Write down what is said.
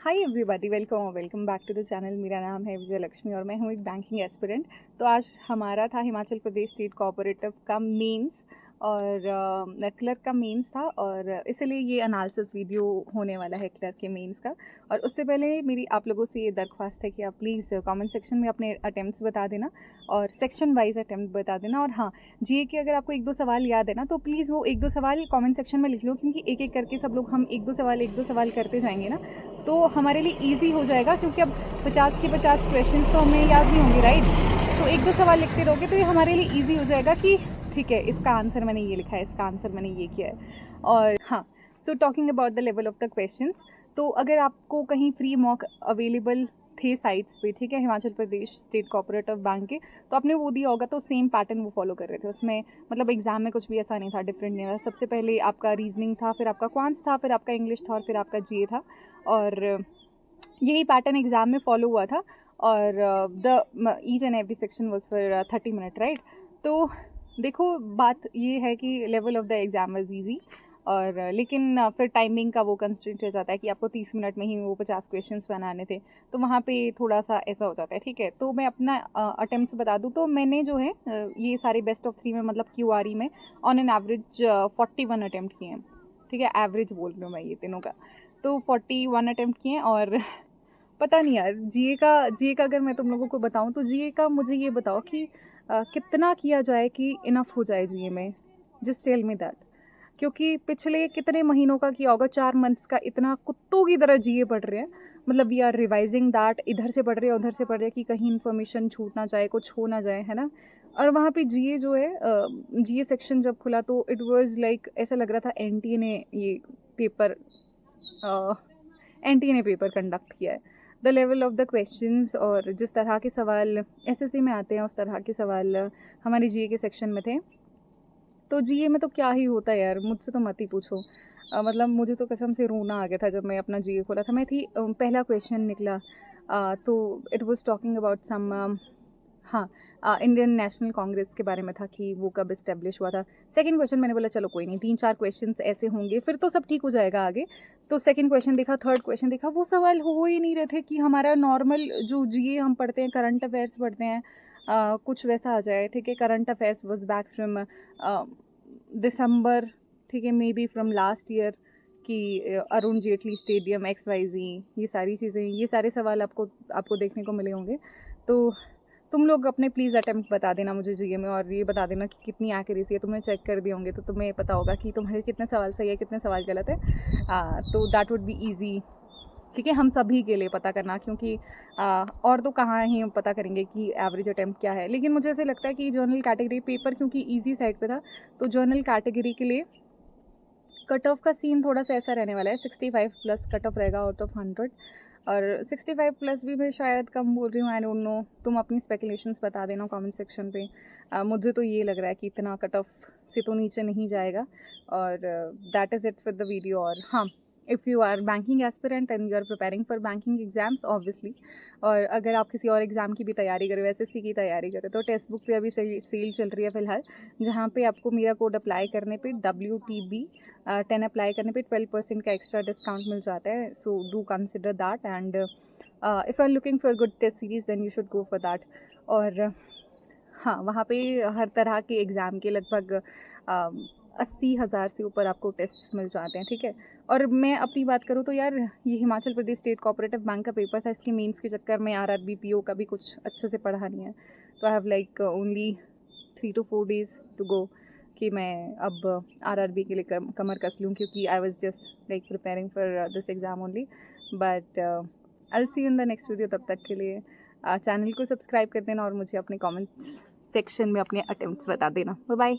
Hi everybody, welcome back to the channel. मेरा नाम है विजय लक्ष्मी और मैं हूँ एक बैंकिंग एस्पिरेंट। तो आज हमारा था हिमाचल प्रदेश स्टेट कोऑपरेटिव का मेंस और क्लर्क का मेंस था, और इसलिए ये एनालिसिस वीडियो होने वाला है क्लर्क के मेंस का। और उससे पहले मेरी आप लोगों से ये दरख्वास्त है कि आप प्लीज़ कमेंट सेक्शन में अपने अटैम्प्ट्स बता देना और सेक्शन वाइज अटैम्प्ट बता देना। और हाँ, जीए के अगर आपको एक दो सवाल याद है ना, तो प्लीज़ वो एक दो सवाल कमेंट सेक्शन में लिख लो, क्योंकि एक एक करके सब लोग हम एक दो सवाल करते जाएंगे ना, तो हमारे लिए इजी हो जाएगा। क्योंकि अब 50 के 50 क्वेश्चंस तो हमें याद नहीं होंगे, राइट? तो एक दो सवाल लिखते रहोगे तो ये हमारे लिए इजी हो जाएगा कि ठीक है, इसका आंसर मैंने ये लिखा है, इसका आंसर मैंने ये किया है। और हाँ, so talking about the level of the questions, तो अगर आपको कहीं फ्री मॉक अवेलेबल थे साइट्स पे, ठीक है, Himachal Pradesh state cooperative bank के, तो आपने वो दिया होगा, तो सेम पैटर्न वो फॉलो कर रहे थे उसमें। मतलब एग्जाम में कुछ भी ऐसा नहीं था, डिफरेंट नहीं था। सबसे पहले आपका रीजनिंग था, फिर आपका क्वांट्स था, फिर आपका इंग्लिश था और फिर आपका जीए था। और यही पैटर्न एग्ज़ाम में फॉलो हुआ था। और the each and every section was for 30 minute, right? तो देखो, बात ये है कि level of the exam was easy. और लेकिन फिर टाइमिंग का वो कंस्ट्रेंट रह जाता है कि आपको 30 मिनट में ही वो 50 क्वेश्चंस बनाने थे, तो वहाँ पे थोड़ा सा ऐसा हो जाता है, ठीक है। तो मैं अपना अटेम्प्ट्स बता दूँ तो मैंने जो है ये सारे बेस्ट ऑफ 3 में, मतलब क्यूआरई में ऑन एन एवरेज 41 अटैम्प्ट किए हैं, ठीक है। एवरेज बोल रही हूँ मैं ये तीनों का। तो 41 अटैम्प्ट किए हैं। और पता नहीं यार, जीए का अगर मैं तुम लोगों को बताऊं तो जीए का मुझे ये बताओ कि कितना किया जाए कि इनफ हो जाए जीए में। Just tell me that. क्योंकि पिछले कितने महीनों का किया होगा, 4 मंथ्स का इतना कुत्तों की तरह जीए पढ़ रहे हैं। मतलब वी आर रिवाइजिंग दैट, इधर से पढ़ रहे हैं उधर से पढ़ रहे हैं कि कहीं इन्फॉर्मेशन छूट ना जाए, कुछ हो ना जाए, है ना। और वहाँ पे जीए जो है, जीए सेक्शन जब खुला तो इट वाज लाइक ऐसा लग रहा था एनटीए ने ये पेपर एनटीए ने पेपर कंडक्ट किया है। The level of the questions और जिस तरह के सवाल एसएससी में आते हैं, उस तरह के सवाल हमारे जीए के सेक्शन में थे। तो जीए में तो क्या ही होता है यार, मुझसे तो मत ही पूछो। मतलब मुझे तो कसम से रोना आ गया था जब मैं अपना जीए खोला था। मैं थी पहला क्वेश्चन निकला, तो it was talking about some, हाँ, इंडियन नेशनल कांग्रेस के बारे में था कि वो कब इस्टेब्लिश हुआ था। सेकंड क्वेश्चन मैंने बोला चलो कोई नहीं, 3-4 क्वेश्चंस ऐसे होंगे फिर तो सब ठीक हो जाएगा आगे। तो सेकंड क्वेश्चन देखा, थर्ड क्वेश्चन देखा, वो सवाल हो ही नहीं रहे थे कि हमारा नॉर्मल जो जीए हम पढ़ते हैं, करंट अफेयर्स पढ़ते हैं, कुछ वैसा आ जाए, ठीक है। Current affairs was back from December, ठीक है, may be from last year, कि अरुण जेटली स्टेडियम XYZ, ये सारी चीज़ें, ये सारे सवाल आपको आपको देखने को मिले होंगे। तो तुम लोग अपने प्लीज़ अटेम्प्ट बता देना मुझे जीए में, और ये बता देना कि कितनी एक्यूरेसी है। तुमने चेक कर दिए होंगे तो तुम्हें पता होगा कि तुम्हारे कितने सवाल सही है, कितने सवाल गलत है। तो दैट वुड बी ईजी, ठीक है, हम सभी के लिए पता करना। क्योंकि और तो कहाँ ही हम पता करेंगे कि एवरेज अटेम्प्ट क्या है। लेकिन मुझे ऐसे लगता है कि जर्नल कैटेगरी पेपर क्योंकि ईजी साइड पे था, तो जर्नल कैटेगरी के लिए कट ऑफ का सीन थोड़ा सा ऐसा रहने वाला है, 65+ कट ऑफ रहेगा आउट ऑफ 100। और 65+ भी मैं शायद कम बोल रही हूँ, आई डोंट नो। तुम अपनी स्पेकुलेशंस बता देना कमेंट सेक्शन पे। मुझे तो ये लग रहा है कि इतना कट ऑफ से तो नीचे नहीं जाएगा। और that is it for the video. और हाँ, if you are banking aspirant and you are preparing for banking exams obviously, और अगर आप किसी और एग्ज़ाम की भी तैयारी करें, एसएससी की तैयारी करें, तो टेक्स्ट बुक पे अभी सेल चल रही है फ़िलहाल, जहाँ पे आपको मेरा कोड अप्लाई करने पे WTB 10 अप्लाई करने पे 12% का एक्स्ट्रा डिस्काउंट मिल जाता है। So do consider that, and if you are looking for good test series then you should go for that. और हाँ, वहाँ पे हर तरह के एग्ज़ाम के लगभग 80,000 से ऊपर आपको टेस्ट मिल जाते हैं, ठीक है। और मैं अपनी बात करूँ तो यार, ये Himachal Pradesh state cooperative bank का पेपर था, इसके मेंस के चक्कर में RRB PO का भी कुछ अच्छे से पढ़ा नहीं है। तो I have like only 3 to 4 days to go कि मैं अब RRB के लिए कमर कस लूँ, क्योंकि I was just like preparing for this exam only. But I will see you in the next video. तब तक के लिए चैनल को सब्सक्राइब कर देना और मुझे अपने कमेंट्स सेक्शन में अपने अटेम्प्ट्स बता देना। Bye bye.